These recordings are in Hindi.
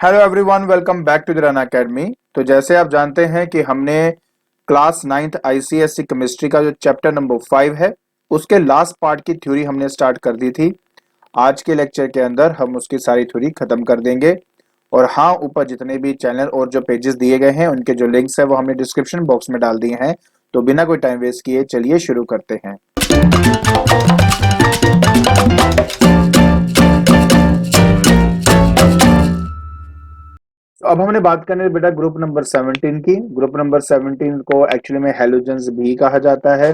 Hello everyone, welcome back to the run academy. तो जैसे आप जानते हैं कि हमने क्लास 9th आईसीएसई केमिस्ट्री का जो चैप्टर नंबर 5 है उसके लास्ट पार्ट की थ्योरी हमने स्टार्ट कर दी थी। आज के लेक्चर के अंदर हम उसकी सारी थ्योरी खत्म कर देंगे। और हाँ, ऊपर जितने भी चैनल और जो पेजेस दिए गए हैं उनके जो लिंक्स है वो हमने डिस्क्रिप्शन बॉक्स में डाल दिए हैं। तो बिना कोई टाइम वेस्ट किए चलिए शुरू करते हैं। तो अब हमने बात करनी है बेटा ग्रुप नंबर 17 की। ग्रुप नंबर 17 को एक्चुअली में हैलोजेंस भी कहा जाता है।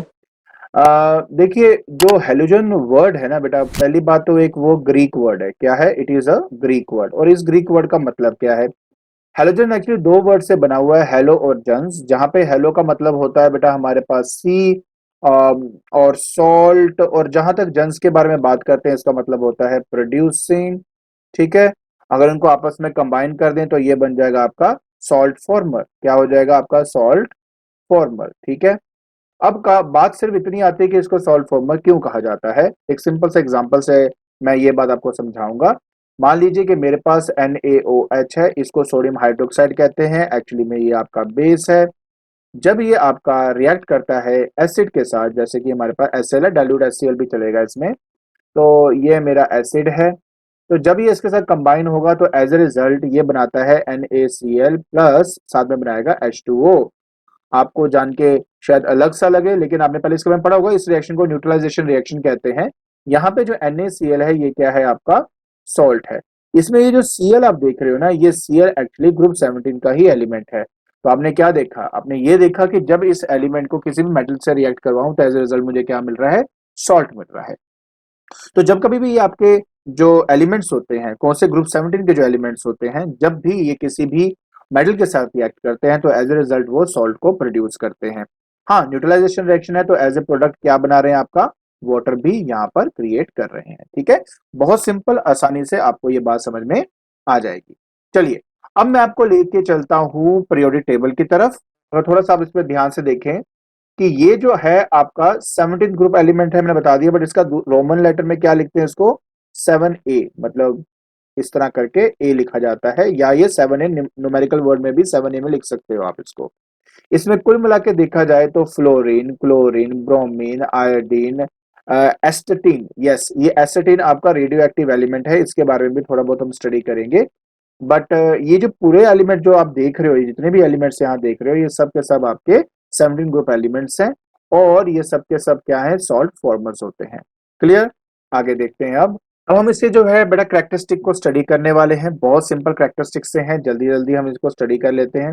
देखिए, जो हैलोजन वर्ड है ना बेटा, पहली बात तो एक वो ग्रीक वर्ड है। क्या है? It is a Greek word. और इस ग्रीक वर्ड का मतलब क्या है? हैलोजन एक्चुअली दो वर्ड से बना हुआ है, हेलो और जन्स। जहां पे हेलो का मतलब होता है बेटा हमारे पास सी और सॉल्ट, और जहां तक जन्स के बारे में बात करते हैं इसका मतलब होता है प्रोड्यूसिंग। ठीक है। अगर इनको आपस में कंबाइन कर दें तो ये बन जाएगा आपका सॉल्ट फॉर्मर। क्या हो जाएगा आपका? Salt farmer. ठीक है। अब का बात सिर्फ इतनी आती है कि इसको सॉल्ट फॉर्मर क्यों कहा जाता है। एक सिंपल सा एग्जांपल से मैं ये बात आपको समझाऊंगा। मान लीजिए कि मेरे पास NaOH है, इसको सोडियम हाइड्रोक्साइड कहते हैं। एक्चुअली में ये आपका बेस है। जब ये आपका रिएक्ट करता है एसिड के साथ, जैसे कि हमारे पास एसएल है, डाइल्यूट HCl भी चलेगा इसमें, तो ये मेरा एसिड है। तो जब ये इसके साथ कंबाइन होगा तो एज ए रिजल्ट ये बनाता है NaCl प्लस, साथ में बनाएगा H2O। आपको जान के शायद अलग सा लगे, लेकिन आपने पहले इसके बारे में पढ़ा होगा। इस रिएक्शन को न्यूट्रलाइजेशन रिएक्शन कहते हैं। यहाँ पे जो NaCl है ये क्या है? आपका सॉल्ट है। इसमें ये जो Cl आप देख रहे हो ना, ये Cl एक्चुअली ग्रुप 17 का ही एलिमेंट है। तो आपने क्या देखा? आपने ये देखा कि जब इस एलिमेंट को किसी भी मेटल से रिएक्ट करवाऊं तो एज ए रिजल्ट मुझे क्या मिल रहा है? सॉल्ट मिल रहा है। तो जब कभी भी ये आपके जो एलिमेंट्स होते हैं, कौन से ग्रुप 17 के जो एलिमेंट्स होते हैं, जब भी ये किसी भी मेटल के साथ रिएक्ट करते हैं तो एज ए रिजल्ट वो सॉल्ट को प्रोड्यूस करते हैं। हाँ, न्यूट्रलाइजेशन रिएक्शन है तो एज ए प्रोडक्ट क्या बना रहे हैं? आपका वाटर भी यहाँ पर क्रिएट कर रहे हैं। ठीक है। बहुत सिंपल, आसानी से आपको ये बात समझ में आ जाएगी। चलिए, अब मैं आपको लेके चलता हूँ पीरियोडिक टेबल की तरफ। और थोड़ा सा आप इस पर ध्यान से देखें कि ये जो है आपका 17 ग्रुप एलिमेंट है, मैंने बता दिया, बट इसका रोमन लेटर में क्या लिखते हैं? इसको 7A, मतलब इस तरह करके ए लिखा जाता है, या ये 7A न्यूमेरिकल वर्ड में भी 7A में लिख सकते हो आप इसको। इसमें कुल मिला के देखा जाए तो fluorine, chlorine, bromine, iodine, एस्टेटीन। Yes, ये एस्टेटीन आपका रेडियो एक्टिव एलिमेंट है। इसके बारे में भी थोड़ा बहुत हम स्टडी करेंगे। बट ये जो पूरे एलिमेंट जो आप देख रहे हो, ये जितने भी एलिमेंट्स यहाँ देख रहे हो, ये सब के सब आपके 17 ग्रुप एलिमेंट्स हैं। और ये सब के सब क्या है? सॉल्ट फॉर्मर्स होते हैं। क्लियर? आगे देखते हैं। अब हम इससे जो है बेटा करेक्टरिस्टिक को स्टडी करने वाले हैं। बहुत सिंपल करेक्टरिस्टिक से हैं, जल्दी जल्दी हम इसको स्टडी कर लेते हैं।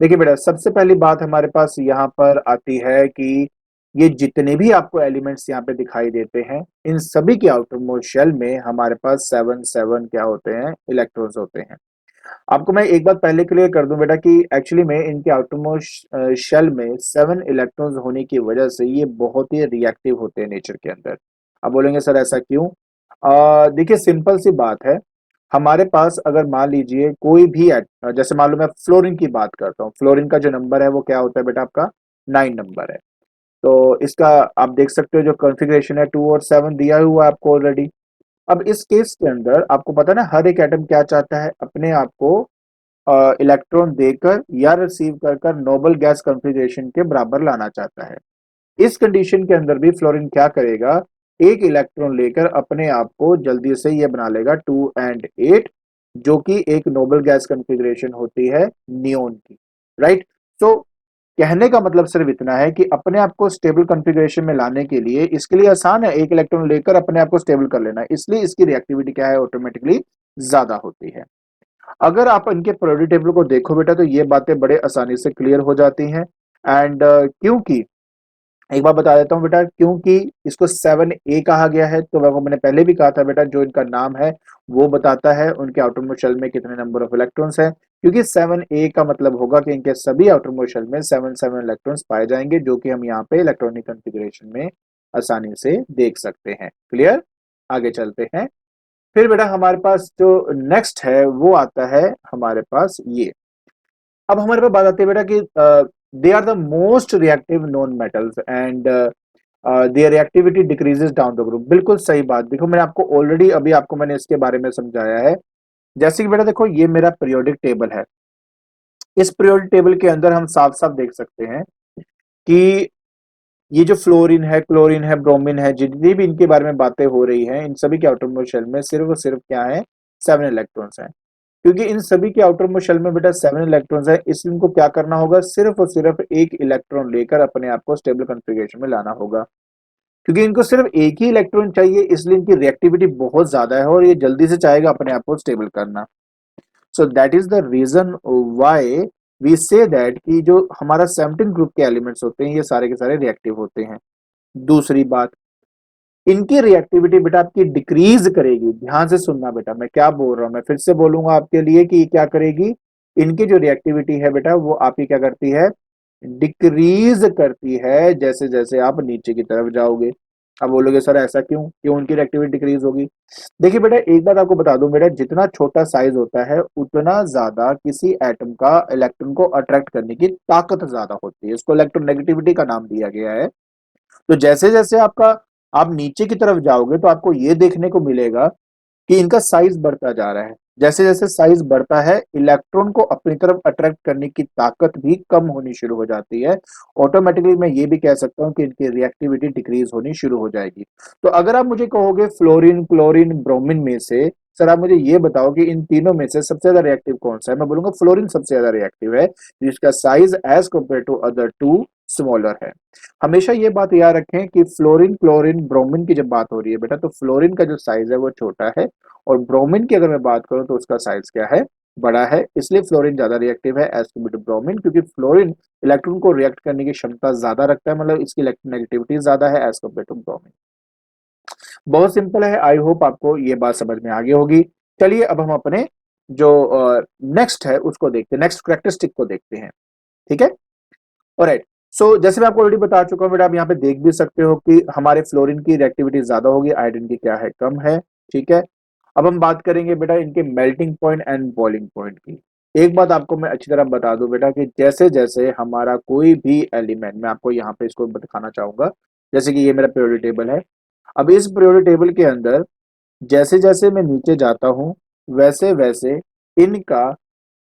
देखिए बेटा, सबसे पहली बात हमारे पास यहाँ पर आती है कि ये जितने भी आपको एलिमेंट्स यहाँ पे दिखाई देते हैं, इन सभी के आउटर मोस्ट शेल में हमारे पास 7 क्या होते हैं? इलेक्ट्रॉन्स होते हैं। आपको मैं एक बात पहले क्लियर कर दूं बेटा कि एक्चुअली में इनके आउटरमोस्ट शेल में 7 इलेक्ट्रॉन्स होने की वजह से ये बहुत ही रिएक्टिव होते हैं नेचर के अंदर। अब बोलेंगे सर ऐसा क्यों? देखिए, सिंपल सी बात है। हमारे पास अगर मान लीजिए कोई भी जैसे मान लो मैं फ्लोरीन की बात करता हूँ, फ्लोरीन का जो नंबर है वो क्या होता है बेटा? आपका 9 नंबर है। तो इसका आप देख सकते हो जो कॉन्फ़िगरेशन है, 2 और 7 दिया हुआ है आपको ऑलरेडी। अब इस केस के अंदर आपको पता है ना, हर एक एटम क्या चाहता है? अपने आप को इलेक्ट्रॉन देकर या रिसीव कर कर नोबल गैस कॉन्फ़िगरेशन के बराबर लाना चाहता है। इस कंडीशन के अंदर भी फ्लोरीन क्या करेगा? एक इलेक्ट्रॉन लेकर अपने आप को जल्दी से ये बना लेगा 2 और 8, जो कि एक नोबल गैस कॉन्फ़िगरेशन होती है नियोन की। राइट? तो कहने का मतलब सिर्फ इतना है कि अपने आप को स्टेबल कॉन्फ़िगरेशन में लाने के लिए इसके लिए आसान है, एक इलेक्ट्रॉन लेकर अपने आप को स्टेबल कर लेना। इसलिए इसकी रिएक्टिविटी क्या है? ऑटोमेटिकली ज्यादा होती है। अगर आप इनके पीरियोडिक टेबल को देखो बेटा तो ये बातें बड़े आसानी से क्लियर हो जाती हैं। एंड क्योंकि एक बार बता देता हूँ बेटा, क्योंकि इसको 7A कहा गया है, तो वो मैंने पहले भी कहा था बेटा, जो इनका नाम है वो बताता है उनके आउटरमोस्ट शेल में कितने नंबर ऑफ इलेक्ट्रॉन्स हैं। क्योंकि 7A का मतलब होगा कि इनके सभी आउटरमोस्ट शेल में 7 इलेक्ट्रॉन्स पाए जाएंगे, जो कि हम यहाँ पे इलेक्ट्रॉनिक कॉन्फ़िगरेशन में आसानी से देख सकते हैं। क्लियर? आगे चलते हैं। फिर बेटा हमारे पास जो नेक्स्ट है वो आता है हमारे पास ये। अब हमारे पास बात आती है बेटा कि they are the most reactive non metals and their reactivity decreases down the group. बिल्कुल सही बात। देखो, मैंने आपको ऑलरेडी अभी आपको मैंने इसके बारे में समझाया है जैसे कि बेटा देखो ये मेरा पीरियोडिक टेबल है। इस पीरियोडिक टेबल के अंदर हम साफ साफ देख सकते हैं कि ये जो फ्लोरीन है, क्लोरीन है, ब्रोमीन है, जितनी भी इनके बारे में बातें हो रही हैं, इन सभी के आउटरमोस्ट शेल में सिर्फ और सिर्फ क्या है, 7 इलेक्ट्रॉन्स हैं। क्योंकि इन सभी के आउटरमोस्ट शेल में बेटा 7 इलेक्ट्रॉन्स है, इसलिए इनको क्या करना होगा, सिर्फ और सिर्फ एक इलेक्ट्रॉन लेकर अपने आप को स्टेबल कॉन्फ़िगरेशन में लाना होगा। क्योंकि इनको सिर्फ एक ही इलेक्ट्रॉन चाहिए, इसलिए इनकी रिएक्टिविटी बहुत ज्यादा है और ये जल्दी से चाहेगा अपने आप को स्टेबल करना। So that is the reason why we say that कि जो हमारा 17 ग्रुप के एलिमेंट्स होते हैं ये सारे के सारे रिएक्टिव होते हैं। दूसरी बात, इनकी रिएक्टिविटी बेटा आपकी डिक्रीज करेगी। ध्यान से सुनना बेटा, मैं क्या बोल रहा हूं, मैं फिर से बोलूंगा आपके लिए कि क्या करेगी। इनकी जो रिएक्टिविटी है बेटा वो आपकी क्या करती है, डिक्रीज करती है जैसे जैसे आप नीचे की तरफ जाओगे। अब बोलोगे सर ऐसा क्यों, क्यों उनकी रिएक्टिविटी डिक्रीज होगी। देखिए बेटा एक बात आपको बता दूं बेटा, जितना छोटा साइज होता है उतना ज्यादा किसी एटम का इलेक्ट्रॉन को अट्रैक्ट करने की ताकत ज्यादा होती है। इसको इलेक्ट्रोनेगेटिविटी का नाम दिया गया है। तो जैसे जैसे आप नीचे की तरफ जाओगे तो आपको ये देखने को मिलेगा कि इनका साइज बढ़ता जा रहा है। जैसे जैसे साइज बढ़ता है इलेक्ट्रॉन को अपनी तरफ अट्रैक्ट करने की ताकत भी कम होनी शुरू हो जाती है। ऑटोमेटिकली मैं ये भी कह सकता हूं कि इनकी रिएक्टिविटी डिक्रीज होनी शुरू हो जाएगी। तो अगर आप मुझे कहोगे फ्लोरीन, क्लोरीन, ब्रोमीन में से सर आप मुझे ये बताओ कि इन तीनों में से सबसे ज्यादा रिएक्टिव कौन सा है, मैं बोलूंगा फ्लोरीन सबसे ज्यादा रिएक्टिव है, जिसका size as compare to other two smaller है। हमेशा ये बात याद रखें कि फ्लोरीन, क्लोरीन, ब्रोमीन की जब बात हो रही है बेटा तो फ्लोरीन का जो साइज है वो छोटा है और ब्रोमीन की अगर मैं बात करूं तो उसका साइज क्या है, बड़ा है। इसलिए फ्लोरीन ज्यादा रिएक्टिव है एज कम्पेयर टू ब्रोमीन, क्योंकि फ्लोरीन इलेक्ट्रॉन को रिएक्ट करने की क्षमता ज्यादा रखता है, मतलब इसकी इलेक्ट्रोनेगेटिविटी ज्यादा है एज कम्पेयर टू ब्रोमीन। बहुत सिंपल है, आई होप आपको ये बात समझ में आ गई होगी। चलिए अब हम अपने जो नेक्स्ट है उसको देखते हैं, नेक्स्ट करेक्टरिस्टिक को देखते हैं। ठीक है, ऑलराइट। सो जैसे मैं आपको ऑलरेडी बता चुका हूं बेटा, आप यहाँ पे देख भी सकते हो कि हमारे फ्लोरीन की रिएक्टिविटी ज्यादा होगी, आयोडीन की क्या है, कम है। ठीक है, अब हम बात करेंगे बेटा इनके melting point and boiling point की। एक बात आपको मैं अच्छी तरह बता दूं बेटा कि जैसे जैसे हमारा कोई भी एलिमेंट, मैं आपको यहाँ पे इसको दिखाना चाहूंगा, जैसे कि ये मेरा पीरियोडिक टेबल है। अब इस पीरियोडिक टेबल के अंदर जैसे जैसे मैं नीचे जाता हूँ वैसे वैसे इनका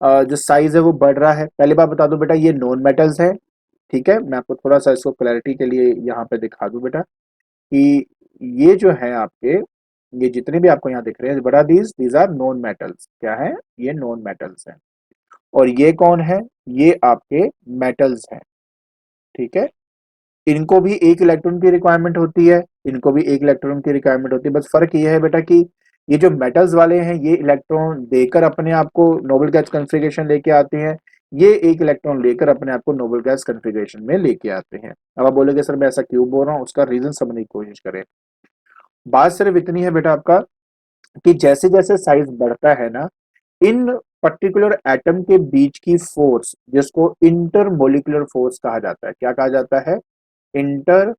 जो साइज है वो बढ़ रहा है। पहली बात बता दूं बेटा ये नॉन मेटल्स है। ठीक है, मैं आपको थोड़ा सा इसको क्लैरिटी के लिए यहाँ पे दिखा दूं बेटा कि ये जो है आपके, ये जितने भी आपको यहाँ दिख रहे हैं बड़ा, दीज आर नॉन मेटल्स। क्या है, ये नॉन मेटल्स हैं। और ये कौन है, ये आपके मेटल्स हैं। ठीक है, इनको भी एक इलेक्ट्रॉन की रिक्वायरमेंट होती है, इनको भी एक इलेक्ट्रॉन की रिक्वायरमेंट होती है। बस फर्क ये है बेटा कि ये जो मेटल्स वाले हैं ये इलेक्ट्रॉन देकर अपने आप को नोबल गैस कॉन्फ़िगरेशन लेके आते हैं, ये एक इलेक्ट्रॉन लेकर अपने आप को नोबल गैस कॉन्फ़िगरेशन में लेके आते हैं। अब आप बोलोगे सर मैं ऐसा क्यों बोल रहा हूँ, उसका रीजन समझने की कोशिश करें। बात सिर्फ इतनी है बेटा आपका कि जैसे जैसे साइज बढ़ता है ना, इन पर्टिकुलर एटम के बीच की फोर्स जिसको इंटरमोलिकुलर फोर्स कहा जाता है, क्या कहा जाता है, इंटर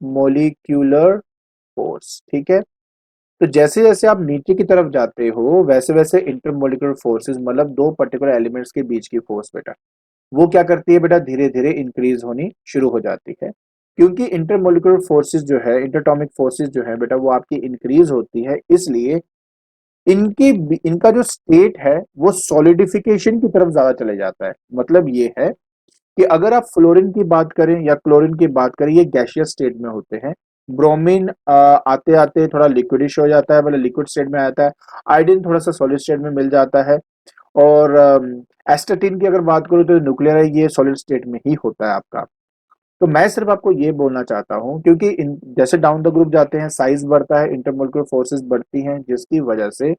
मोलिक्यूलर फोर्स। ठीक है, तो जैसे जैसे आप नीचे की तरफ जाते हो वैसे वैसे इंटरमोलिकुलर फोर्सेस, मतलब दो पर्टिकुलर एलिमेंट्स के बीच की फोर्स बेटा, वो क्या करती है बेटा, धीरे धीरे इंक्रीज होनी शुरू हो जाती है। क्योंकि इंटरमोलिकुलर फोर्सेस जो है, इंटरटॉमिक फोर्सेस जो है बेटा, वो आपकी इंक्रीज होती है, इसलिए इनकी इनका जो स्टेट है वो सॉलिडिफिकेशन की तरफ ज्यादा चले जाता है। मतलब ये है कि अगर आप फ्लोरीन की बात करें या क्लोरीन की बात करें ये गैसियस स्टेट में होते हैं। ब्रोमीन आते आते थोड़ा लिक्विडिश हो जाता है, मतलब लिक्विड स्टेट में आता है। आयोडीन थोड़ा सा सॉलिड स्टेट में मिल जाता है। और एस्टाटीन की अगर बात करूं तो न्यूक्लियर है, ये सॉलिड स्टेट में ही होता है आपका। तो मैं सिर्फ आपको ये बोलना चाहता हूं क्योंकि इन जैसे डाउन द ग्रुप जाते हैं साइज बढ़ता है, इंटरमोलिकुलर फोर्सेस बढ़ती हैं, जिसकी वजह से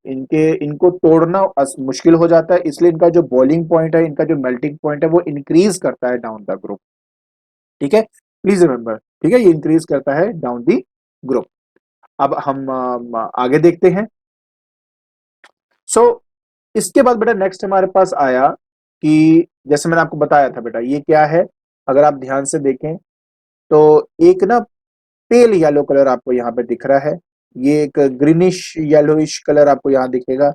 इनके इनको तोड़ना मुश्किल हो जाता है, इसलिए इनका जो बॉइलिंग पॉइंट है, इनका जो मेल्टिंग पॉइंट है वो इंक्रीज करता है डाउन द ग्रुप। ठीक है, प्लीज रिमेंबर। ठीक है, ये इंक्रीज करता है डाउन द ग्रुप। अब हम आगे देखते हैं। सो इसके बाद बेटा नेक्स्ट हमारे पास आया कि जैसे मैंने आपको बताया था बेटा ये क्या है, अगर आप ध्यान से देखें तो एक ना पेल येलो कलर आपको यहाँ पे दिख रहा है, ये एक ग्रीनिश येलोइश कलर आपको यहाँ दिखेगा,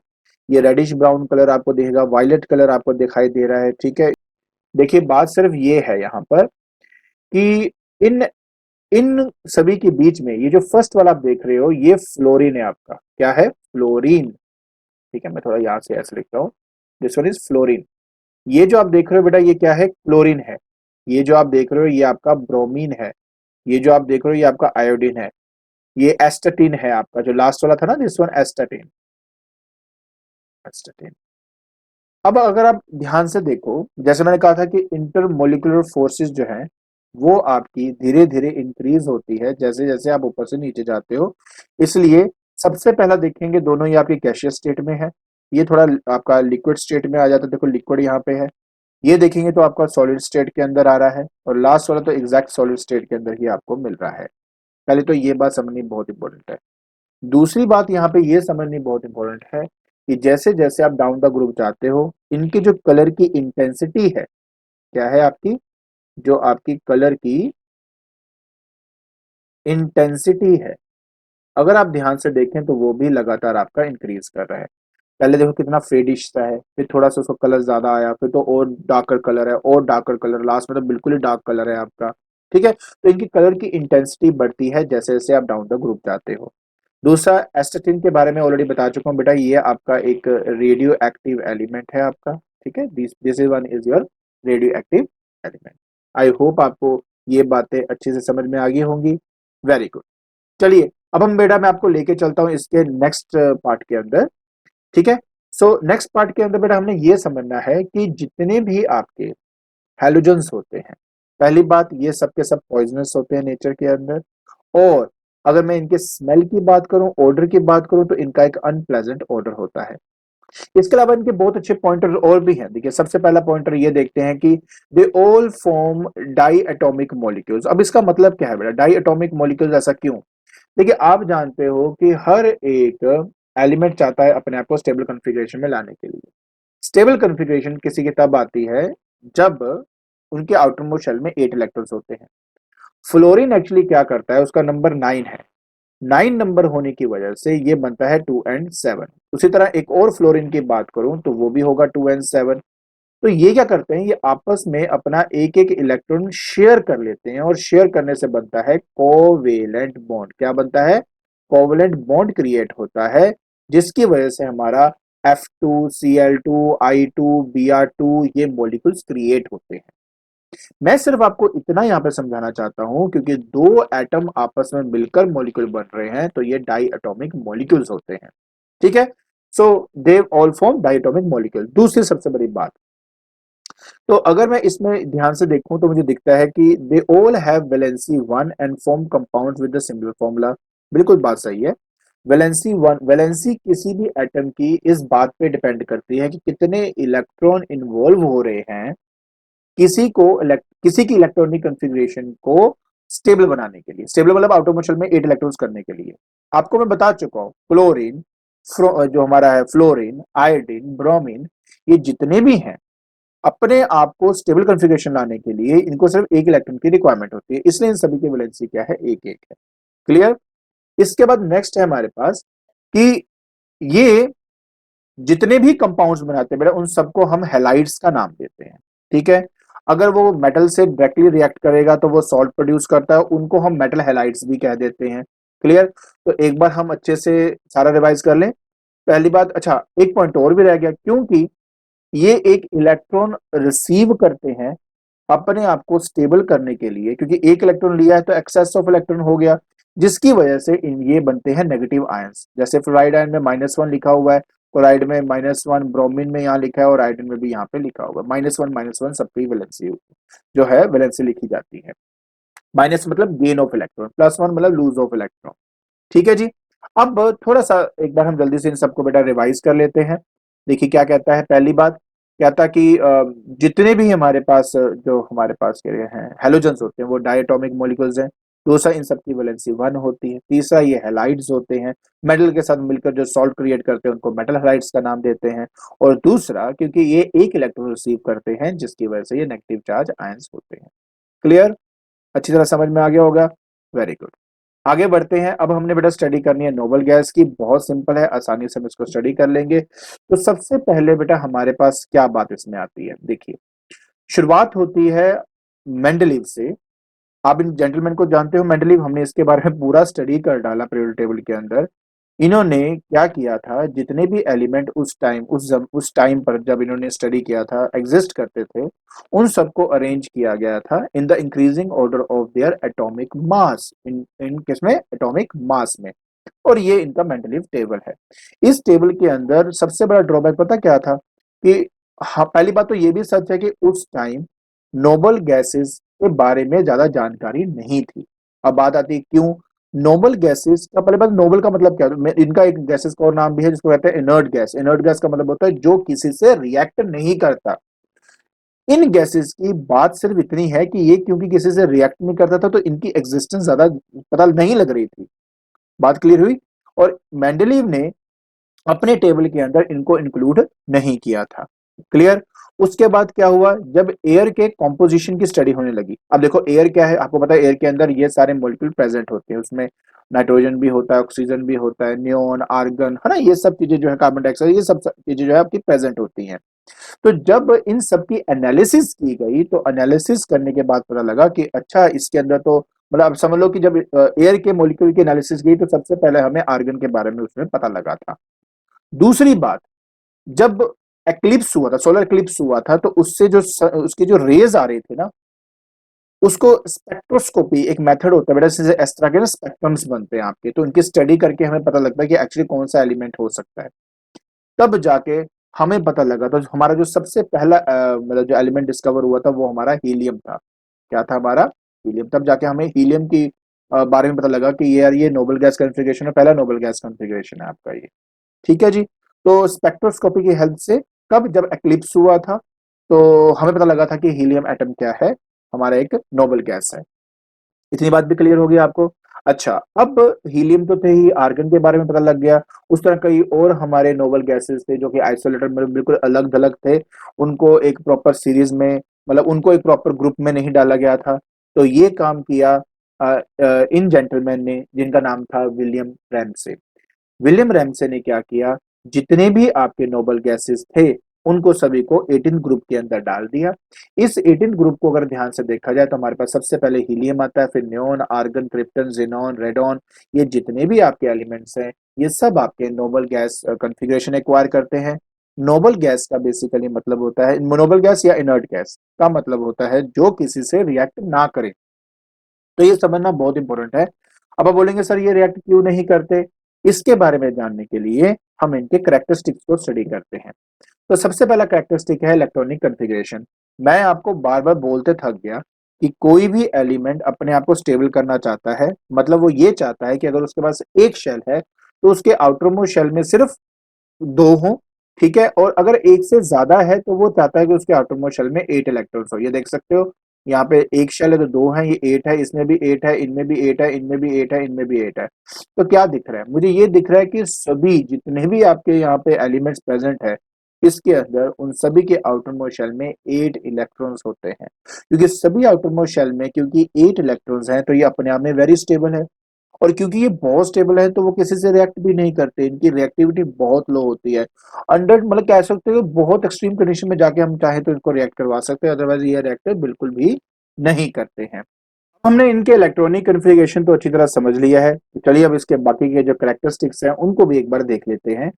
ये रेडिश ब्राउन कलर आपको दिखेगा, वायलेट कलर आपको दिखाई दे रहा है। ठीक है, देखिए बात सिर्फ ये है यहाँ पर कि इन इन सभी के बीच में ये जो फर्स्ट वाला आप देख रहे हो ये फ्लोरीन है आपका। क्या है, फ्लोरीन। ठीक है, मैं थोड़ा यहाँ से ऐसे लिखता हूँ, दिस वन इज फ्लोरीन। ये जो आप देख रहे हो बेटा, ये क्या है, क्लोरीन है। ये जो आप देख रहे हो, ये आपका ब्रोमीन है। ये जो आप देख रहे हो, ये आपका आयोडीन है। ये एस्टेटिन है आपका, जो लास्ट वाला था ना, दिस वन एस्टेटिन। एस्टेटिन। अब अगर आप ध्यान से देखो, जैसे मैंने कहा था कि इंटरमोलिकुलर फोर्सेस जो है वो आपकी धीरे धीरे इंक्रीज होती है जैसे जैसे आप ऊपर से नीचे जाते हो। इसलिए सबसे पहला देखेंगे, दोनों ही आपके गैसियस स्टेट में है। ये थोड़ा आपका लिक्विड स्टेट में आ जाता है, देखो लिक्विड यहाँ पे है। ये देखेंगे तो आपका सॉलिड स्टेट के अंदर आ रहा है, और लास्ट वाला तो एग्जैक्ट सॉलिड स्टेट के अंदर ही आपको मिल रहा है। पहले तो ये बात समझनी बहुत इंपॉर्टेंट है। दूसरी बात यहाँ पे ये समझनी बहुत इंपॉर्टेंट है कि जैसे जैसे आप डाउन द ग्रुप जाते हो, इनके जो कलर की इंटेंसिटी है, क्या है आपकी, जो आपकी कलर की इंटेंसिटी है, अगर आप ध्यान से देखें तो वो भी लगातार आपका इंक्रीज कर रहा है। पहले देखो कितना फेडिश सा है, फिर थोड़ा सा उसका कलर ज्यादा आया, फिर तो और डार्कर कलर है, और डार्कर कलर, लास्ट में तो बिल्कुल ही डार्क कलर है आपका। ठीक है, तो इनकी कलर की इंटेंसिटी बढ़ती है जैसे जैसे आप डाउन द ग्रुप जाते हो। दूसरा, एस्टेटिन के बारे में ऑलरेडी बता चुका हूँ बेटा, ये आपका एक रेडियो एक्टिव एलिमेंट है आपका। ठीक है, this this is one is your radio active element. I hope आपको ये बातें अच्छे से समझ में आ गई होंगी। Very good. चलिए, अब हम बेटा, मैं आपको लेके चलता हूँ इसके नेक्स्ट पार्ट के अंदर। ठीक है, सो नेक्स्ट पार्ट के अंदर बेटा हमने ये समझना है कि जितने भी आपके हैलोजेंस होते हैं, पहली बात, ये सब के सब पॉइजनस होते हैं नेचर के अंदर। और अगर मैं इनके स्मेल की बात करूं, ऑर्डर की बात करूं, तो इनका एक अनप्लेजेंट ऑर्डर होता है। इसके अलावा इनके बहुत अच्छे पॉइंटर और भी हैं। देखिए, सबसे पहला पॉइंटर ये देखते हैं कि they all form diatomic molecules. अब इसका मतलब क्या है बेटा, डाई एटॉमिक मॉलिक्यूल्स ऐसा क्यों? देखिए, आप जानते हो कि हर एक एलिमेंट चाहता है अपने आप को स्टेबल कॉन्फ़िगरेशन में लाने के लिए। स्टेबल कॉन्फ़िगरेशन किसी की तब आती है जब उनके आउटर मोस्ट शेल में 8 इलेक्ट्रॉन्स होते हैं। फ्लोरीन एक्चुअली क्या करता है, उसका नंबर 9 है। 9 नंबर होने की वजह से ये बनता है 2 and 7। उसी तरह एक और फ्लोरीन की बात करूं तो वो भी होगा 2 and 7। तो ये क्या करते हैं, ये आपस में अपना एक एक इलेक्ट्रॉन शेयर कर लेते हैं, और शेयर करने से बनता है कोवेलेंट बॉन्ड। क्या बनता है, कोवेलेंट बॉन्ड क्रिएट होता है, जिसकी वजह से हमारा F2Cl2 I2 Br2 ये मॉलिक्यूल्स क्रिएट होते हैं। मैं सिर्फ आपको इतना यहाँ पे समझाना चाहता हूं, क्योंकि दो एटम आपस में मिलकर मॉलिक्यूल बन रहे हैं, तो ये डाई एटॉमिक मॉलिक्यूल्स होते हैं। ठीक है, so they all form diatomic molecule. दूसरी सबसे बड़ी बात, तो अगर मैं इसमें ध्यान से देखूं तो मुझे दिखता है कि they all have valency 1 and form compound with the similar formula. बिल्कुल बात सही है। वैलेंसी किसी भी एटम की इस बात पे डिपेंड करती है कि कितने इलेक्ट्रॉन इन्वॉल्व हो रहे हैं किसी की इलेक्ट्रॉनिक कॉन्फ़िगरेशन को स्टेबल बनाने के लिए। स्टेबल मतलब आउटर मोशन में 8 इलेक्ट्रॉन्स करने के लिए। आपको मैं बता चुका हूं, क्लोरीन, जो हमारा है फ्लोरीन, आयोडीन, ब्रोमीन, ये जितने भी हैं, अपने आप को स्टेबल कॉन्फ़िगरेशन लाने के लिए इनको सिर्फ एक इलेक्ट्रॉन की रिक्वायरमेंट होती है, इसलिए इन सभी की वैलेंसी क्या है, एक एक है। क्लियर? इसके बाद नेक्स्ट है हमारे पास कि ये जितने भी कंपाउंड्स बनाते हैं बेटा, उन सबको हम हैलाइड्स का नाम देते हैं। ठीक है, अगर वो मेटल से डायरेक्टली रिएक्ट करेगा तो वो सॉल्ट प्रोड्यूस करता है, उनको हम मेटल हैलाइड्स भी कह देते हैं। क्लियर? तो एक बार हम अच्छे से सारा रिवाइज कर लें। पहली बात, अच्छा एक पॉइंट और भी रह गया, क्योंकि ये एक इलेक्ट्रॉन रिसीव करते हैं अपने आप को स्टेबल करने के लिए, क्योंकि एक इलेक्ट्रॉन लिया है तो एक्सेस ऑफ इलेक्ट्रॉन हो गया, जिसकी वजह से ये बनते हैं नेगेटिव आयंस। जैसे फ्लोराइड आयन में -1 लिखा हुआ है, क्लोराइड में -1, ब्रोमीन में यहाँ लिखा है, और आयोडीन में भी यहाँ पे लिखा हुआ है -1 सबकी वैलेंसी जो है वैलेंसी लिखी जाती है। माइनस मतलब गेन ऑफ इलेक्ट्रॉन, +1 मतलब लूज ऑफ इलेक्ट्रॉन। ठीक है जी। अब थोड़ा सा एक बार हम जल्दी से इन सबको बेटा रिवाइज कर लेते हैं। देखिए क्या कहता है, पहली बात कहता कि जितने भी हमारे पास जो हमारे पास के हैं हेलोजेंस होते हैं वो डायटोमिक मॉलिक्यूल्स हैं। दूसरा, इन सबकी वैलेंसी 1 होती है। तीसरा, ये हैलाइड्स होते हैं, मेटल के साथ मिलकर जो सॉल्ट क्रिएट करते हैं उनको मेटल हैलाइड्स का नाम देते हैं। और दूसरा, क्योंकि ये एक इलेक्ट्रॉन रिसीव करते हैं, जिसकी वजह से ये नेगेटिव चार्ज आयंस होते हैं। क्लियर? अच्छी तरह समझ में आ गया होगा। Very good. आगे बढ़ते हैं। अब हमने बेटा स्टडी करनी है नोबल गैस की। बहुत सिंपल है, आसानी से हम इसको स्टडी कर लेंगे। तो सबसे पहले बेटा हमारे पास क्या बात इसमें आती है, देखिए शुरुआत होती है मेंडलीव से। आप इन जेंटलमैन को जानते हो, मेंडलीव, हमने इसके बारे में पूरा स्टडी कर डाला पीरियोडिक टेबल के अंदर। इन्होंने क्या किया था, जितने भी एलिमेंट उस टाइम पर जब इन्होंने स्टडी किया था एग्जिस्ट करते थे, उन सबको अरेंज किया गया था in the increasing order of their atomic mass, in in किसमें, एटॉमिक मास में। और ये इनका मेंडलीव टेबल है। इस टेबल के अंदर सबसे बड़ा ड्रॉबैक पता क्या था कि, हाँ, पहली बात तो ये भी सच है कि उस टाइम नोबल गैसेस के बारे में ज्यादा जानकारी नहीं थी। अब बात आती है क्यों। नोबल गैसेस का, पहले बात, नोबल का मतलब क्या है, इनका एक गैसेस का और नाम भी है जिसको कहते हैं इनर्ट गैस। इनर्ट गैस का मतलब होता है जो किसी से रिएक्ट नहीं करता। इन गैसेस की बात सिर्फ इतनी है कि ये क्योंकि किसी से रिएक्ट नहीं करता था तो इनकी एग्जिस्टेंस ज्यादा पता नहीं लग रही थी। बात क्लियर हुई। और मेंडलीव ने अपने टेबल के अंदर इनको इंक्लूड नहीं किया था। क्लियर। उसके बाद क्या हुआ, जब एयर के कॉम्पोजिशन की स्टडी होने लगी। अब देखो एयर क्या है, आपको पता है एयर के अंदर ये सारे मॉलिक्यूल प्रेजेंट होते हैं, उसमें नाइट्रोजन भी होता है, ऑक्सीजन भी होता है, नियोन, आर्गन, है ना, ये सब चीजें जो है, कार्बन डाइऑक्साइड, ये सब चीजें जो है आपकी प्रेजेंट होती हैं। तो जब इन सब की एनालिसिस की गई तो एनालिसिस करने के बाद पता लगा कि अच्छा इसके अंदर तो, मतलब अब समझ लो कि जब एयर के मॉलिक्यूल की एनालिसिस की तो सबसे पहले हमें आर्गन के बारे में उसमें पता लगा था। दूसरी बात, जब एक्लिप्स हुआ था, सोलर एक्लिप्स हुआ था, तो उससे जो उसके जो रेज आ रहे थे ना, उसको स्पेक्ट्रोस्कोपी एक मेथड होता है बेटा, जैसे इस तरह के ना स्पेक्ट्रम्स बनते हैं आपके, तो उनकी स्टडी करके हमें पता लगता है कि एक्चुअली कौन सा एलिमेंट हो सकता है। तब जाके हमें पता लगा, तो हमारा जो सबसे पहला मतलब जो एलिमेंट डिस्कवर हुआ था वो हमारा हीलियम था। क्या था हमारा, हीलियम। तब जाके हमें हीलियम की बारे में पता लगा कि ये यार ये नोबल गैस कॉन्फ़िगरेशन है, पहला नोबल गैस कॉन्फ़िगरेशन है आपका ये। ठीक है जी। तो स्पेक्ट्रोस्कोपी की हेल्प से कब, जब एक्लिप्स हुआ था, तो हमें पता लगा था कि हीलियम एटम क्या है, हमारा एक नोबल गैस है। इतनी बात भी क्लियर होगी आपको। अच्छा, अब हीलियम तो थे ही, आर्गन के बारे में पता लग गया। उस तरह कई और हमारे नोबल गैसेस थे जो कि आइसोलेटेड, मतलब बिल्कुल अलग थलग थे। उनको एक प्रॉपर सीरीज में, मतलब उनको एक प्रॉपर ग्रुप में नहीं डाला गया था। तो ये काम किया इन जेंटलमैन ने जिनका नाम था विलियम रैमसे। विलियम रैमसे ने क्या किया, जितने भी आपके नोबल गैसेस थे उनको सभी को 18 ग्रुप के अंदर डाल दिया। इस 18 ग्रुप को अगर ध्यान से देखा जाए तो हमारे पास सबसे पहले हीलियम आता है, फिर neon, argon, krypton, xenon, radon. ये जितने भी आपके एलिमेंट्स हैं ये सब आपके नोबल गैस कॉन्फ़िगरेशन एक्वायर करते हैं। नोबल गैस का बेसिकली मतलब होता है, नोबल गैस या इनर्ट गैस का मतलब होता है जो किसी से रिएक्ट ना करे। तो ये समझना बहुत इंपॉर्टेंट है। अब आप बोलेंगे सर ये रिएक्ट क्यों नहीं करते, इसके बारे में जानने के लिए हम इनके कैरेक्टरिस्टिक्स को स्टडी करते हैं। तो सबसे पहला कैरेक्टरिस्टिक है इलेक्ट्रॉनिक कॉन्फ़िगरेशन। मैं आपको बार बार बोलते थक गया कि कोई भी एलिमेंट अपने आप को स्टेबल करना चाहता है, मतलब वो ये चाहता है कि अगर उसके पास एक शेल है तो उसके आउटर मोस्ट शेल में सिर्फ दो हो। ठीक है, और अगर एक से ज्यादा है तो वो चाहता है कि उसके आउटर मोस्ट शेल में 8 इलेक्ट्रॉन्स हो। ये देख सकते हो, यहाँ पे एक शेल है तो दो है, ये 8 है, इसमें भी 8 है, इनमें भी 8 है, इनमें भी 8 है, इनमें भी 8 है। तो क्या दिख रहा है मुझे, ये दिख रहा है कि सभी जितने भी आपके यहाँ पे एलिमेंट्स प्रेजेंट है इसके अंदर, उन सभी के आउटर मोस्ट शेल में 8 इलेक्ट्रॉन्स होते हैं। क्योंकि सभी आउटर मोस्ट शेल में क्योंकि 8 इलेक्ट्रॉन्स हैं तो ये अपने आप में वेरी स्टेबल है। और क्योंकि ये बहुत स्टेबल है तो वो किसी से रिएक्ट भी नहीं करते, इनकी रिएक्टिविटी बहुत लो होती है। अंडर, मतलब कह सकते हो बहुत एक्सट्रीम कंडीशन में जाके हम चाहे तो इनको रिएक्ट करवा सकते हैं, अदरवाइज ये रिएक्ट बिल्कुल भी नहीं करते हैं। हमने इनके इलेक्ट्रॉनिक कॉन्फ़िगरेशन तो अच्छी तरह समझ लिया है, तो चलिए अब इसके बाकी के जो कैरेक्टरिस्टिक्स हैं उनको भी एक बार देख लेते हैं।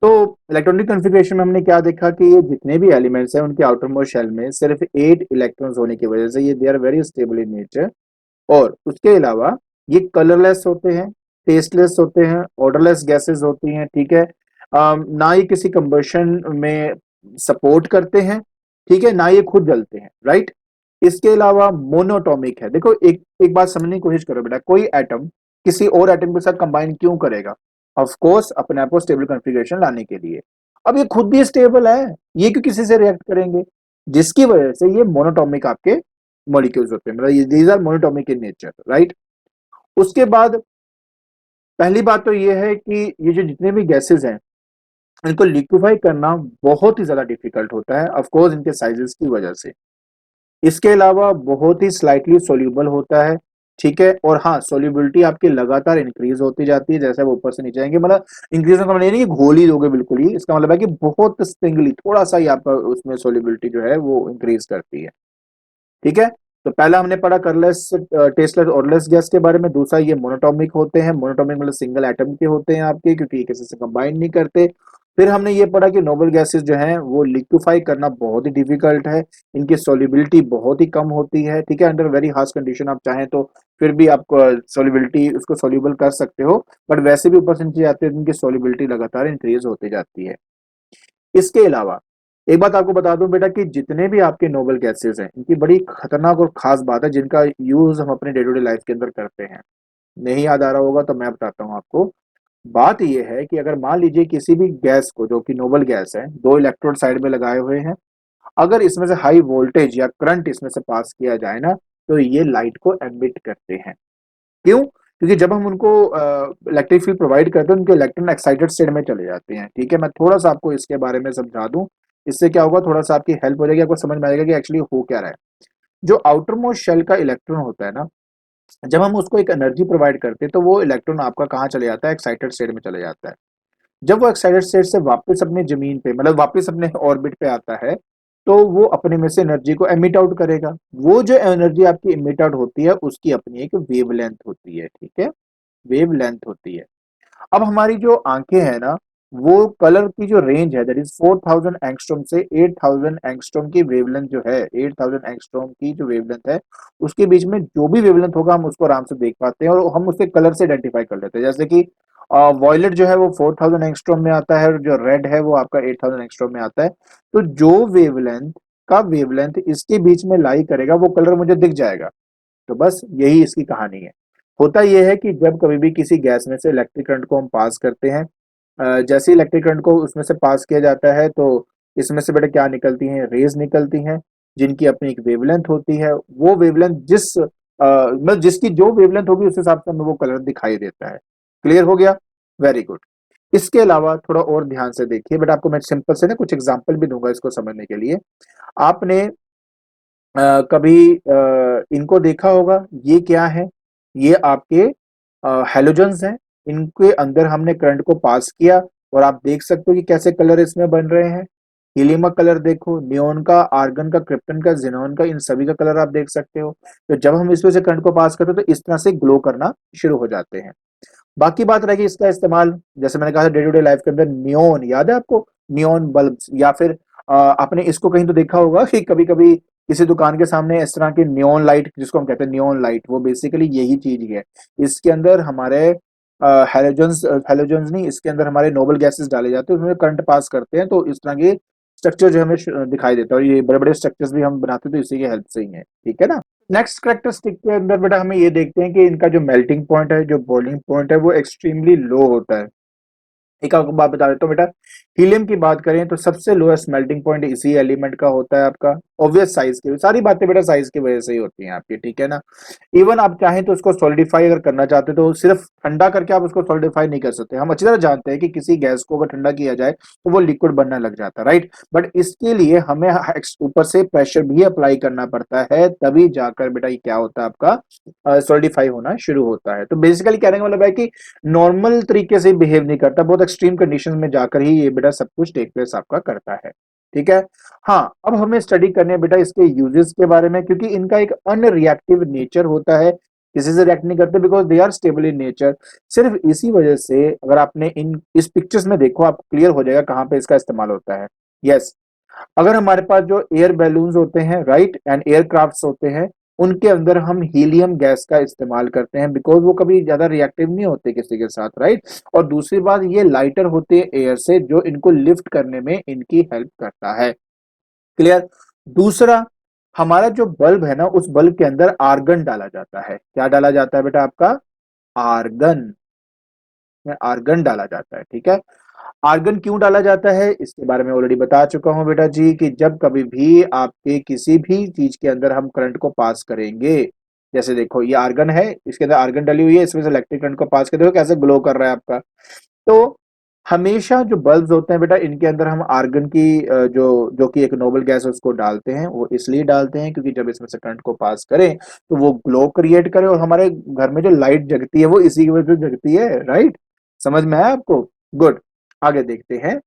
तो इलेक्ट्रॉनिक कॉन्फ़िगरेशन में हमने क्या देखा कि ये जितने भी एलिमेंट्स हैं उनके आउटर मोस्ट शेल में सिर्फ 8 इलेक्ट्रॉन्स होने की वजह से ये they are very stable in nature. और उसके अलावा ये कलरलेस होते हैं, टेस्टलेस होते हैं, ऑडरलेस गैसेस होती हैं। ठीक है। ना ये किसी कंबशन में सपोर्ट करते हैं, ठीक है, ना ये खुद जलते हैं, राइट। इसके अलावा मोनोटॉमिक है। देखो एक एक बात समझने की कोशिश करो बेटा, कोई एटम किसी और एटम के साथ कंबाइन क्यों करेगा, ऑफ कोर्स अपने आप को स्टेबल कॉन्फ़िगरेशन लाने के लिए। अब ये खुद भी स्टेबल है, ये क्यों किसी से रिएक्ट करेंगे, जिसकी वजह से ये मोनोटॉमिक आपके मॉलिक्यूल्स होते हैं, मतलब these are monoatomic in nature, right. उसके बाद पहली बात तो ये है कि ये जो जितने भी गैसेस हैं इनको लिक्विफाई करना बहुत ही ज्यादा डिफिकल्ट होता है, ऑफ कोर्स इनके साइजेस की वजह से। इसके अलावा बहुत ही स्लाइटली सोल्यूबल होता है। ठीक है, और हाँ, सोल्यूबिलिटी आपकी लगातार इंक्रीज होती जाती है जैसे आप ऊपर से नीचे आएंगे, मतलब इंक्रीज का मतलब ये नहीं कि घोल ही दोगे बिल्कुल ही, इसका मतलब है कि बहुत स्प्रिंगली थोड़ा सा ही आपका उसमें सोल्यूबिलिटी जो है वो इंक्रीज करती है। ठीक है, तो पहला हमने पढ़ा कलरलेस, टेस्टलेस, ऑडरलेस गैस के बारे में। दूसरा ये मोनोटॉमिक होते हैं, मोनोटॉमिक मतलब सिंगल एटम के होते हैं आपके, क्योंकि किसी से कंबाइन नहीं करते। फिर हमने ये पढ़ा कि नोबल गैसेस जो हैं वो लिक्विफाई करना बहुत ही डिफिकल्ट है, इनकी सॉल्युबिलिटी बहुत ही कम होती है, ठीक है। अंडर वेरी हार्श कंडीशन आप चाहें तो फिर भी आप सॉल्युबिलिटी उसको सॉल्युबल कर सकते हो, बट वैसे भी ऊपर से नीचे जाते हैं इनकी सॉल्युबिलिटी लगातार इंक्रीज होती जाती है। इसके अलावा एक बात आपको बता दूं बेटा कि जितने भी आपके नोबल गैसेस हैं इनकी बड़ी खतरनाक और खास बात है जिनका यूज हम अपने डे टू डे लाइफ के अंदर करते हैं। नहीं याद आ रहा होगा तो मैं बताता हूँ आपको। बात यह है कि अगर मान लीजिए किसी भी गैस को, जो कि नोबल गैस है, दो इलेक्ट्रोड साइड में लगाए हुए हैं, अगर इसमें से हाई वोल्टेज या करंट इसमें से पास किया जाए ना, तो ये लाइट को एमिट करते हैं। क्यों? क्योंकि जब हम उनको इलेक्ट्रिक फील्ड प्रोवाइड करते हैं उनके इलेक्ट्रॉन एक्साइटेड स्टेट में चले जाते हैं, ठीक है। मैं थोड़ा सा आपको इसके बारे में समझा दूं, इससे क्या होगा, थोड़ा सा आपकी हेल्प हो जाएगी, आपको समझ में आएगा कि एक्चुअली हो क्या रहा है। जो आउटर मोस्ट शेल का इलेक्ट्रॉन होता है ना, जब हम उसको एक एनर्जी प्रोवाइड करते हैं तो वो इलेक्ट्रॉन आपका कहाँ चले जाता है, एक्साइटेड स्टेट में चले जाता है। जब वो एक्साइटेड स्टेट से वापस अपने जमीन पे, मतलब वापस अपने ऑर्बिट पे आता है, तो वो अपने में से एनर्जी को एमिट आउट करेगा। वो जो एनर्जी आपकी एमिट आउट होती है उसकी अपनी एक वेवलेंथ होती है, ठीक है, वेवलेंथ होती है। अब हमारी जो आंखें हैं ना, वो कलर की जो रेंज है दैट इज 4000 एंगस्ट्रॉम से 8000 एंगस्ट्रॉम की वेवलेंथ जो है, 8000 एंगस्ट्रॉम की जो वेवलेंथ है, उसके बीच में जो भी वेवलेंथ होगा हम उसको आराम से देख पाते हैं और हम उसके कलर से आइडेंटिफाई कर लेते हैं। जैसे कि वॉयलेट जो है वो 4000 एंगस्ट्रॉम में आता है और जो रेड है वो आपका 8000 एंगस्ट्रॉम में आता है। तो जो वेवलेंथ इसके बीच में लाई करेगा वो कलर मुझे दिख जाएगा। तो बस यही इसकी कहानी है। होता यह है कि जब कभी भी किसी गैस में से इलेक्ट्रिक करंट को हम पास करते हैं, जैसे इलेक्ट्रिक करंट को उसमें से पास किया जाता है तो इसमें से बेटा क्या निकलती हैं, रेज निकलती हैं, जिनकी अपनी एक वेवलेंथ होती है। वो वेवलेंथ मतलब जिसकी जो वेवलेंथ होगी उस हिसाब से हमें वो कलर दिखाई देता है। क्लियर हो गया? Very good. इसके अलावा थोड़ा और ध्यान से देखिए बेटा, आपको मैं सिंपल से ना कुछ एग्जांपल भी दूंगा इसको समझने के लिए। आपने कभी इनको देखा होगा, ये क्या है? ये आपके हैलोजन्स हैं। इनके अंदर हमने करंट को पास किया और आप देख सकते हो कि कैसे कलर इसमें बन रहे हैं। हीलियम का कलर देखो, नियोन का, आर्गन का, क्रिप्टन का, ज़ेनॉन का, इन सभी का कलर आप देख सकते हो। तो जब हम इसमें से करंट को पास करते हैं तो इस तरह से ग्लो करना शुरू हो जाते हैं। बाकी बात रहेगी इसका इस्तेमाल, जैसे मैंने कहा था डे टू डे लाइफ के अंदर नियोन, याद है आपको? नियोन बल्ब्स, या फिर आपने इसको कहीं तो देखा होगा कि कभी कभी किसी दुकान के सामने इस तरह की नियोन लाइट, जिसको हम कहते हैं नियोन लाइट, वो बेसिकली यही चीज ही है। इसके अंदर हमारे हेलोजन्स हेलोजन्स नहीं, इसके अंदर हमारे नोबल गैसेस डाले जाते हैं, उसमें करंट पास करते हैं तो इस तरह के स्ट्रक्चर जो हमें दिखाई देता है। और ये बड़े बड़े स्ट्रक्चर्स भी हम बनाते हैं तो इसी की हेल्प से ही है, ठीक है ना। नेक्स्ट करेक्टरिस्टिक के अंदर बेटा हमें ये देखते हैं कि इनका जो मेल्टिंग पॉइंट है, जो बॉइलिंग पॉइंट है, वो एक्सट्रीमली लो होता है। एक आपको बात बता देता हूँ बेटा, हीलियम की बात करें तो सबसे लोएस्ट मेल्टिंग पॉइंट इसी एलिमेंट का होता है आपका। ऑब्वियस साइज की सारी बातें बेटा साइज की वजह से ही होती हैं आपकी, ठीक है ना। इवन आप चाहें तो उसको सॉलिडिफाई अगर करना चाहते तो सिर्फ ठंडा करके आप उसको सॉलिडिफाई नहीं कर सकते। हम अच्छी तरह जानते हैं कि किसी गैस को अगर ठंडा किया जाए तो वो लिक्विड बनने लग जाता है, राइट। बट इसके लिए हमें ऊपर से प्रेशर भी अप्लाई करना पड़ता है, तभी जाकर बेटा ये क्या होता है आपका सॉलिडिफाई होना शुरू होता है। तो बेसिकली कहने का मतलब है कि नॉर्मल तरीके से बिहेव नहीं करता, बहुत एक्सट्रीम कंडीशन में जाकर ही ये बेटा सब कुछ टेक प्लेस आपका करता है, ठीक है। हाँ, अब हमें स्टडी करने है बेटा इसके यूजेस के बारे में, क्योंकि इनका एक अनरिएक्टिव नेचर होता है, किसी से रिएक्ट नहीं करते because they are stable in nature. सिर्फ इसी वजह से अगर आपने इन इस पिक्चर्स में देखो, आप क्लियर हो जाएगा कहाँ पे इसका इस्तेमाल होता है। यस, अगर हमारे पास जो एयर बैलून्स होते हैं, राइट, एंड एयरक्राफ्ट्स होते हैं, उनके अंदर हम हीलियम गैस का इस्तेमाल करते हैं बिकॉज वो कभी ज्यादा रिएक्टिव नहीं होते किसी के साथ, राइट। और दूसरी बात, ये लाइटर होते हैं एयर से, जो इनको लिफ्ट करने में इनकी हेल्प करता है। क्लियर? दूसरा, हमारा जो बल्ब है ना, उस बल्ब के अंदर आर्गन डाला जाता है। क्या डाला जाता है बेटा आपका? आर्गन। आर्गन डाला जाता है, ठीक है। आर्गन क्यों डाला जाता है इसके बारे में ऑलरेडी बता चुका हूं बेटा जी, कि जब कभी भी आपके किसी भी चीज के अंदर हम करंट को पास करेंगे, जैसे देखो ये आर्गन है, इसके अंदर आर्गन डली हुई है, इसमें से इलेक्ट्रिक करंट को पास कर, देखो कैसे ग्लो कर रहा है आपका। तो हमेशा जो बल्ब्स होते हैं बेटा, इनके अंदर हम आर्गन की जो जो कि एक नोबल गैस है उसको डालते हैं। वो इसलिए डालते हैं क्योंकि जब इसमें से करंट को पास करें तो वो ग्लो क्रिएट करे, और हमारे घर में जो लाइट जगती है वो इसी की वजह से जगती है, राइट। समझ में आया आपको? गुड। आगे देखते हैं।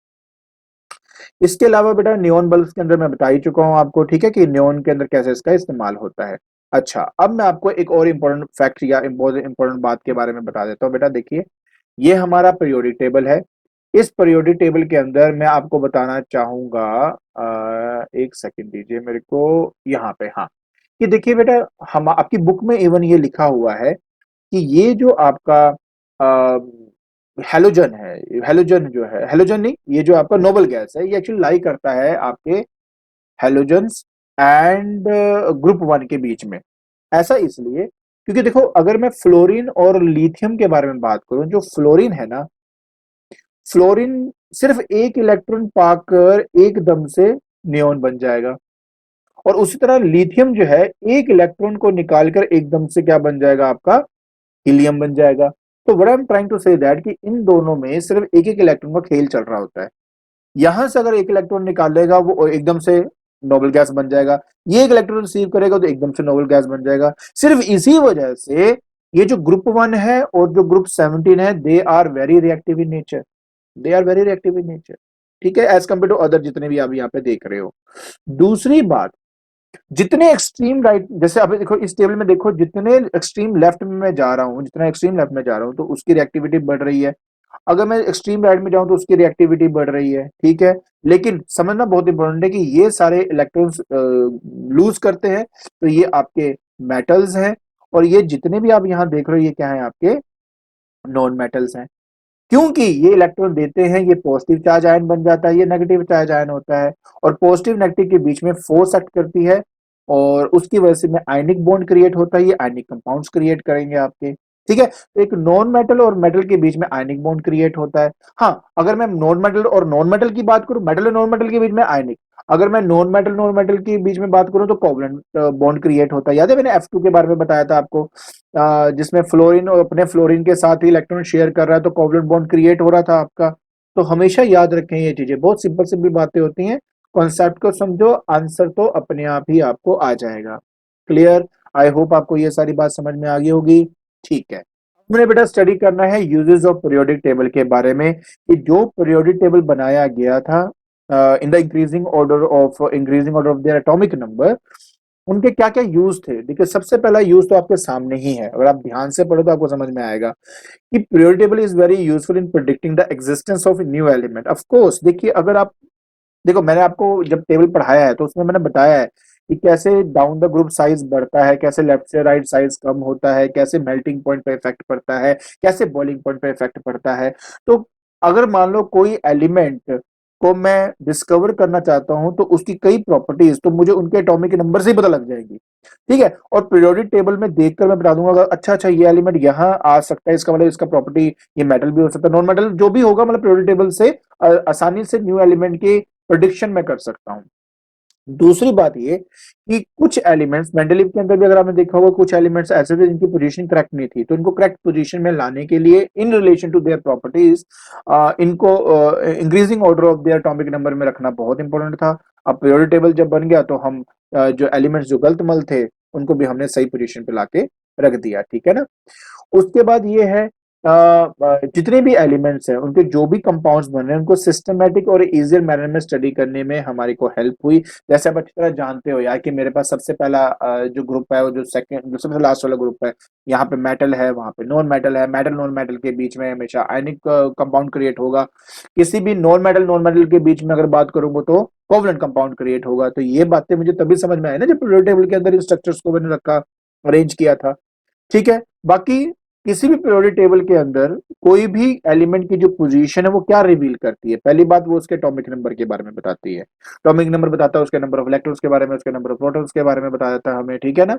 इसके अलावा बेटा नियोन बल्ब्स के अंदर मैं बता ही चुका हूं आपको, ठीक है, कि नियोन के अंदर कैसे इसका इस्तेमाल होता है। अच्छा, अब मैं आपको एक और इम्पोर्टेंट फैक्ट या इम्पोर्टेंट बात के बारे में बता देता हूँ। बेटा देखिए, ये हमारा पीरियोडिक टेबल है। इस पीरियोडिक टेबल के अंदर मैं आपको बताना चाहूँगा, एक सेकंड दीजिए मेरे को, यहाँ पे हाँ, कि देखिए बेटा, हम आपकी बुक में इवन ये लिखा हुआ है कि ये जो आपका हैलोजन है, हैलोजन जो है, हैलोजन नहीं, ये जो आपका नोबल गैस है, ये एक्चुअली लाई करता है आपके हैलोजन्स एंड ग्रुप वन के बीच में। ऐसा इसलिए क्योंकि देखो, अगर मैं फ्लोरीन और लिथियम के बारे में बात करूं, जो फ्लोरीन है ना, फ्लोरीन सिर्फ एक इलेक्ट्रॉन पाकर एकदम से नियोन बन जाएगा, और उसी तरह लिथियम जो है, एक इलेक्ट्रॉन को निकालकर एकदम से क्या बन जाएगा आपका, हीलियम बन जाएगा। तो what I am trying to say that कि इन दोनों में सिर्फ एक एक इलेक्ट्रॉन का खेल चल रहा होता है। यहां से अगर एक इलेक्ट्रॉन निकालेगा, वो एकदम से नोबल गैस बन जाएगा। ये एक इलेक्ट्रॉन रिसीव करेगा तो एकदम से नोबल गैस बन जाएगा। सिर्फ इसी वजह से ये जो ग्रुप वन है और जो ग्रुप 17 है, they are very reactive in nature, they are very reactive in nature. ठीक है, एज कम्पेयर टू अदर जितने भी आप यहाँ पे देख रहे हो। दूसरी बात, जितने एक्सट्रीम राइट, जैसे अभी देखो इस टेबल में देखो, जितने एक्सट्रीम लेफ्ट में मैं जा रहा हूँ, जितना एक्सट्रीम लेफ्ट में जा रहा हूँ, तो उसकी रिएक्टिविटी बढ़ रही है। अगर मैं एक्सट्रीम राइट में जाऊं तो उसकी रिएक्टिविटी बढ़ रही है। ठीक है, लेकिन समझना बहुत इंपॉर्टेंट है कि ये सारे इलेक्ट्रॉन्स लूज करते हैं, तो ये आपके मेटल्स हैं, और ये जितने भी आप यहाँ देख रहे हो, ये क्या है, आपके नॉन मेटल्स हैं। क्योंकि ये इलेक्ट्रॉन देते हैं, ये पॉजिटिव चार्ज आयन बन जाता है, ये नेगेटिव चार्ज आयन होता है, और पॉजिटिव नेगेटिव के बीच में फोर्स एक्ट करती है, और उसकी वजह से में आयनिक बॉन्ड क्रिएट होता है, ये आयनिक कंपाउंड्स क्रिएट करेंगे आपके। ठीक है, तो एक नॉन मेटल और मेटल के बीच में आयनिक बॉन्ड क्रिएट होता है। हाँ, अगर मैं नॉन मेटल और नॉन मेटल की बात करूं, मेटल और नॉन मेटल के बीच में आयनिक, अगर मैं नॉन मेटल के बीच में बात करूं तो कोवलेंट बॉन्ड क्रिएट होता है। याद है मैंने F2 के बारे में बताया था आपको, जिसमें फ्लोरीन और अपने फ्लोरीन के साथ ही इलेक्ट्रॉन शेयर कर रहा है, तो कोवलेंट बॉन्ड क्रिएट हो रहा था आपका। तो हमेशा याद रखें, ये चीजें बहुत सिंपल सिंपल बातें होती हैं। कॉन्सेप्ट को समझो, आंसर तो अपने आप ही आपको आ जाएगा। क्लियर? आई होप आपको ये सारी बात समझ में आ गई होगी। ठीक है, हमने बेटा स्टडी करना है यूजेस ऑफ पीरियोडिक टेबल के बारे में, कि जो पीरियोडिक टेबल बनाया गया था in the increasing order of their atomic number, उनके क्या क्या यूज थे। देखिए, सबसे पहला यूज तो आपके सामने ही है, अगर आप ध्यान से पढ़ो तो आपको समझ में आएगा कि periodic table is very useful in predicting the existence of new element. Of course, देखिए, अगर आप देखो, मैंने आपको जब टेबल पढ़ाया है तो उसमें मैंने बताया है कि कैसे डाउन द ग्रुप साइज बढ़ता है, कैसे लेफ्ट से राइट साइज कम होता है, कैसे मेल्टिंग पॉइंट पे इफेक्ट पड़ता है, कैसे बॉइलिंग पॉइंट पे इफेक्ट पड़ता है। तो अगर मान लो कोई एलिमेंट को मैं डिस्कवर करना चाहता हूं, तो उसकी कई प्रॉपर्टीज तो मुझे उनके एटॉमिक नंबर से ही पता लग जाएगी। ठीक है, और पीरियोडिक टेबल में देखकर मैं बता दूंगा, अगर अच्छा अच्छा ये एलिमेंट यहाँ आ सकता है, इसका मतलब इसका प्रॉपर्टी ये मेटल भी हो सकता है, नॉन मेटल जो भी होगा, मतलब पीरियोडिक टेबल से आसानी से न्यू एलिमेंट की प्रोडिक्शन में कर सकता हूं। दूसरी बात ये कि कुछ एलिमेंट्स मेंडलीव के अंदर भी अगर आपने देखा होगा, कुछ एलिमेंट्स ऐसे थे जिनकी पोजीशन करेक्ट नहीं थी, तो इनको करेक्ट पोजीशन में लाने के लिए in relation to their properties, इनको increasing order of their atomic number में रखना बहुत इंपॉर्टेंट था। अब पीरियोडिक टेबल जब बन गया, तो हम जो एलिमेंट्स जो गलत मल थे, उनको भी हमने सही पोजीशन पे लाके रख दिया। ठीक है ना? उसके बाद ये है, जितने भी एलिमेंट्स हैं, उनके जो भी कंपाउंड्स बन रहे हैं, उनको सिस्टमेटिक और इजियर मैनर में स्टडी करने में हमारी को हेल्प हुई। जैसे आप अच्छी तरह जानते हो यार कि मेरे पास सबसे पहला जो ग्रुप है, वो जो सेकंड, जो सबसे लास्ट वाला ग्रुप है, यहाँ पे मेटल है, वहां पे नॉन मेटल है। मेटल नॉन मेटल के बीच में हमेशा आयनिक कंपाउंड क्रिएट होगा। किसी भी नॉन मेटल के बीच में अगर बात करूंगा, तो कोवलेंट कंपाउंड क्रिएट होगा। तो ये बातें मुझे तभी समझ में आई ना, जब पीरियोडिक टेबल के अंदर इन स्ट्रक्चर्स को मैंने रखा, अरेंज किया था। ठीक है, बाकी किसी भी पीरियोडिक टेबल के अंदर कोई भी एलिमेंट की जो पोजीशन है, वो क्या रिवील करती है? पहली बात, वो उसके एटॉमिक नंबर के बारे में बताती है। एटॉमिक नंबर बताता है उसके नंबर ऑफ इलेक्ट्रॉन्स के बारे में, उसके नंबर ऑफ प्रोटॉन्स के बारे में बता देता है हमें। ठीक है ना?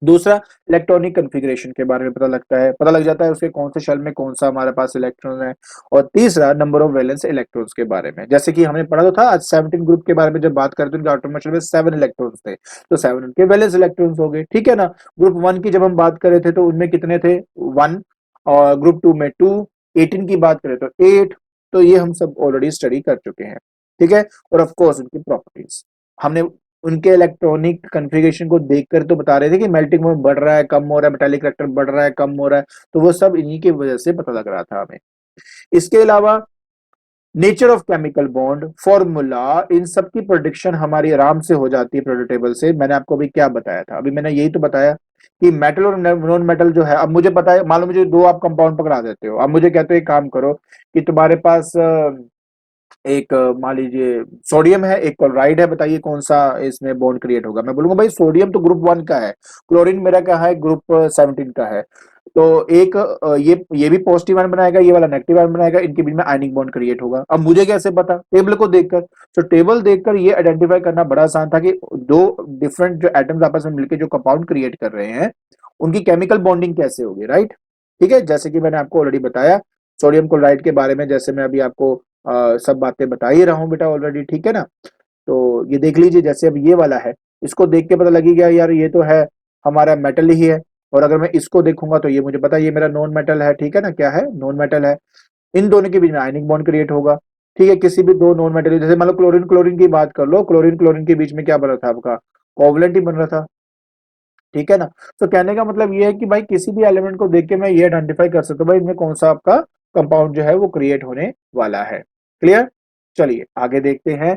दूसरा, इलेक्ट्रॉनिक कॉन्फ़िगरेशन के बारे में पता लग जाता है उसके कौन से शेल में कौन सा हमारे पास इलेक्ट्रॉन है। और तीसरा, नंबर ऑफ वैलेंस इलेक्ट्रॉन्स के बारे में, जैसे कि हमने पढ़ा तो था आज 17 ग्रुप के बारे में, जब बात करते हैं उनके एटॉमिक शेल में 7 इलेक्ट्रॉन्स थे, तो 7 उनके वैलेंस इलेक्ट्रॉन्स हो गए। ठीक है ना? ग्रुप 1 की जब हम बात कर रहे थे, तो उनमें कितने थे? 1। और ग्रुप 2 में 2। 18 की बात करें तो 8। तो ये हम सब ऑलरेडी स्टडी कर चुके हैं। ठीक है, और ऑफ कोर्स उनकी प्रॉपर्टीज हमने उनके इलेक्ट्रॉनिक कॉन्फ़िगरेशन को देखकर तो बता रहे थे कि मेल्टिंग पॉइंट बढ़ रहा है, कम हो रहा है, मेटालिक करेक्टर बढ़ रहा है, कम हो रहा है। तो वो सब इन्हीं की वजह से पता लग रहा था हमें। इसके अलावा nature of chemical bond, formula, इन सब की प्रोडिक्शन हमारी आराम से हो जाती है पीरियोडिक टेबल से। मैंने आपको अभी क्या बताया था, अभी मैंने यही तो बताया कि मेटल और नॉन मेटल जो है, अब मुझे पता है, मान लो मुझे दो आप कंपाउंड पकड़ा देते हो, अब मुझे कहते हो एक काम करो कि तुम्हारे पास एक मान लीजिए सोडियम है, एक क्लोराइड है, बताइए कौन सा इसमें बॉन्ड क्रिएट होगा। मैं बोलूंगा भाई सोडियम तो ग्रुप 1 का है, क्लोरीन मेरा क्या है, ग्रुप 17 का है। तो एक ये भी पॉजिटिव आयन बनाएगा, ये वाला नेगेटिव आयन बनाएगा, इनके बीच में आयनिक बॉन्ड क्रिएट होगा। अब मुझे कैसे पता, टेबल को देखकर। तो टेबल देखकर ये आइडेंटिफाई करना बड़ा आसान था कि दो डिफरेंट जो एटम्स आपस में मिलकर जो कंपाउंड क्रिएट कर रहे हैं, उनकी केमिकल बॉन्डिंग कैसे होगी, राइट। ठीक है, जैसे कि मैंने आपको ऑलरेडी बताया सोडियम क्लोराइड के बारे में, जैसे मैं अभी आपको सब बातें बता ही रहा हूँ बेटा ऑलरेडी, ठीक है ना। तो ये देख लीजिए, जैसे अब ये वाला है, इसको देख के पता लगेगा यार ये तो है हमारा मेटल ही है। और अगर मैं इसको देखूंगा तो ये मुझे पता है ये मेरा नॉन मेटल है, ठीक है ना, क्या है, नॉन मेटल है। इन दोनों के बीच में आयनिक बॉन्ड क्रिएट होगा। ठीक है, किसी भी दो नॉन मेटल, जैसे मान लो क्लोरीन क्लोरीन की बात कर लो, क्लोरीन क्लोरीन के बीच में क्या बन रहा था आपका, कोवलेंट ही बन रहा था, ठीक है ना। तो कहने का मतलब ये है कि भाई किसी भी एलिमेंट को देख के मैं ये आइडेंटिफाई कर सकता हूँ भाई इनमें कौन सा आपका कंपाउंड जो है वो क्रिएट होने वाला है। क्लियर। चलिए आगे देखते हैं।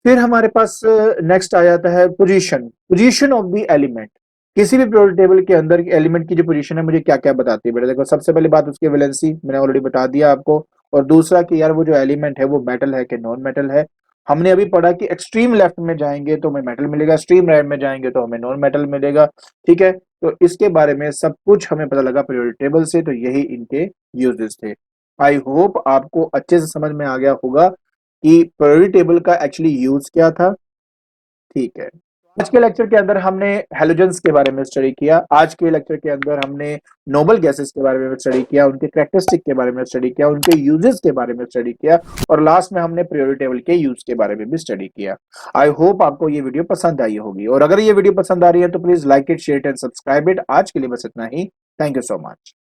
फिर हमारे पास नेक्स्ट आ जाता है position, position of the element. किसी भी पीरियोडिक टेबल के अंदर एलिमेंट की जो पोजीशन है मुझे क्या क्या बताती है बेटा, देखो सबसे पहली बात उसकी वैलेंसी मैंने ऑलरेडी बता दिया आपको। और दूसरा कि यार वो जो एलिमेंट है वो मेटल है कि नॉन मेटल है। हमने अभी पढ़ा कि एक्सट्रीम लेफ्ट में जाएंगे तो हमें मेटल मिलेगा, एक्सट्रीम राइट में जाएंगे तो हमें नॉन मेटल मिलेगा। ठीक है, तो इसके बारे में सब कुछ हमें पता लगा पीरियोडिक टेबल से, तो यही इनके यूजेस थे। आई होप आपको अच्छे से समझ में आ गया होगा कि पीरियोडिक टेबल का एक्चुअली यूज क्या था। ठीक है, आज के लेक्चर के अंदर हमने हेलोजेंस के बारे में स्टडी किया, आज के लेक्चर के अंदर हमने नोबल गैसेस के बारे में स्टडी किया, उनके कैरेक्टरिस्टिक के बारे में स्टडी किया, उनके यूजेस के बारे में स्टडी किया, और लास्ट में हमने पीरियोडिक टेबल के यूज के बारे में भी स्टडी किया। आई होप आपको ये वीडियो पसंद आई होगी, और अगर ये वीडियो पसंद आ रही है तो please like it, share and subscribe it. आज के लिए बस इतना ही। Thank you so much.